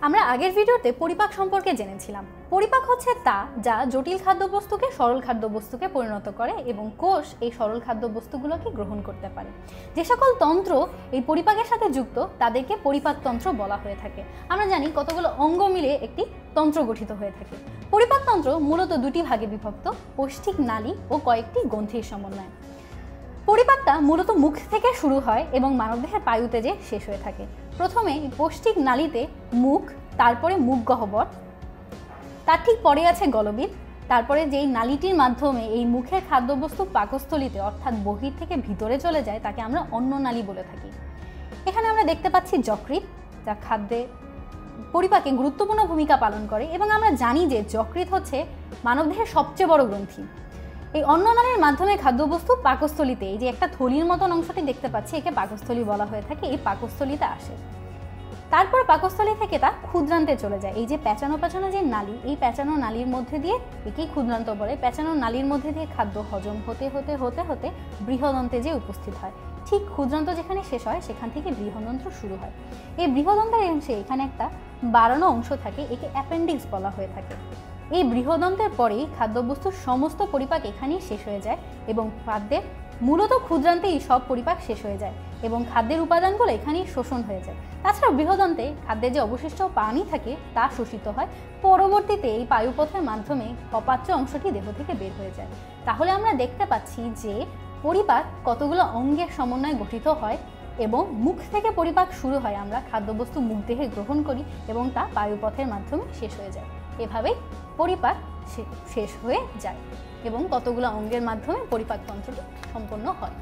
আমরা আগের ভিডিওতে পরিপাক সম্পর্কে জেনেছিলাম। পরিপাক হচ্ছে তা যা জটিল খাদ্যবস্তুকে সরল খাদ্যবস্তুকে পরিণত করে এবং কোষ এই সরল খাদ্যবস্তুগুলোকে গ্রহণ করতে পারে। যে সকল তন্ত্র এই পরিপাকের সাথে যুক্ত তাদেরকে পরিপাকতন্ত্র বলা হয়ে থাকে। আমরা জানি কতগুলো অঙ্গ মিলে একটি তন্ত্র গঠিত হয়ে থাকে। পরিপাকতন্ত্র মূলত দুটি ভাগে বিভক্ত, পৌষ্টিক নালী ও কয়েকটি গ্রন্থির সমন্বয়ে। পরিপাকটা মূলত মুখ থেকে শুরু হয় এবং মানবদেহের পায়ুতে যে শেষ হয়ে থাকে। প্রথমে পৌষ্টিক নালীতে মুখ, তারপরে মুখ গহ্বর, তার ঠিক পরে আছে গলবিল, তারপরে যেই নালীটির মাধ্যমে এই মুখের খাদ্যবস্তু পাকস্থলীতে অর্থাৎ বহির থেকে ভিতরে চলে যায় তাকে আমরা অন্ননালী বলে থাকি। এখানে আমরা দেখতে পাচ্ছি যকৃৎ, যা খাদ্যে পরিপাকে গুরুত্বপূর্ণ ভূমিকা পালন করে এবং আমরা জানি যে যকৃৎ হচ্ছে মানবদেহের সবচেয়ে বড় গ্রন্থি। এই অন্ননালীর মাধ্যমে খাদ্যবস্তু পাকস্থলীতে, এই যে একটা থলির মতন অংশটি দেখতে পাচ্ছি একে পাকস্থলী বলা হয়ে থাকে, এই পাকস্থলীতে আসে। তারপর পাকস্থলী থেকে তা ক্ষুদ্রান্তে চলে যায়। এই যে পেঁচানো যে নালী, এই পেঁচানো নালীর মধ্যে দিয়ে, একেই ক্ষুদ্রান্ত বলে, পেঁচানো নালীর মধ্যে দিয়ে খাদ্য হজম হতে হতে হতে হতে বৃহদন্তে যে উপস্থিত হয়। ঠিক ক্ষুদ্রান্ত যেখানে শেষ হয় সেখান থেকে বৃহদন্ত্র শুরু হয়। এই বৃহদন্তের অংশে এখানে একটা বাড়ানো অংশ থাকে, একে অ্যাপেন্ডিক্স বলা হয়ে থাকে। এই বৃহদন্তের পরেই খাদ্যবস্তুর সমস্ত পরিপাক এখানেই শেষ হয়ে যায় এবং খাদ্যের মূলত ক্ষুদ্রান্তেই সব পরিপাক শেষ হয়ে যায় এবং খাদ্যের উপাদানগুলো এখানেই শোষণ হয়ে যায়। তাছাড়া বৃহদন্তে খাদ্যের যে অবশিষ্ট পানি থাকে তা শোষিত হয়, পরবর্তীতে এই পায়ুপথের মাধ্যমে অপাচ্য অংশটি দেহ থেকে বের হয়ে যায়। তাহলে আমরা দেখতে পাচ্ছি যে পরিপাক কতগুলো অঙ্গের সমন্বয়ে গঠিত হয় এবং মুখ থেকে পরিপাক শুরু হয়, আমরা খাদ্যবস্তু মুখ দেহে গ্রহণ করি এবং তা পায়ুপথের মাধ্যমে শেষ হয়ে যায়। এভাবেই পরিপাক শেষ হয়ে যায় এবং কতগুলো অঙ্গের মাধ্যমে পরিপাকতন্ত্রটি সম্পন্ন হয়।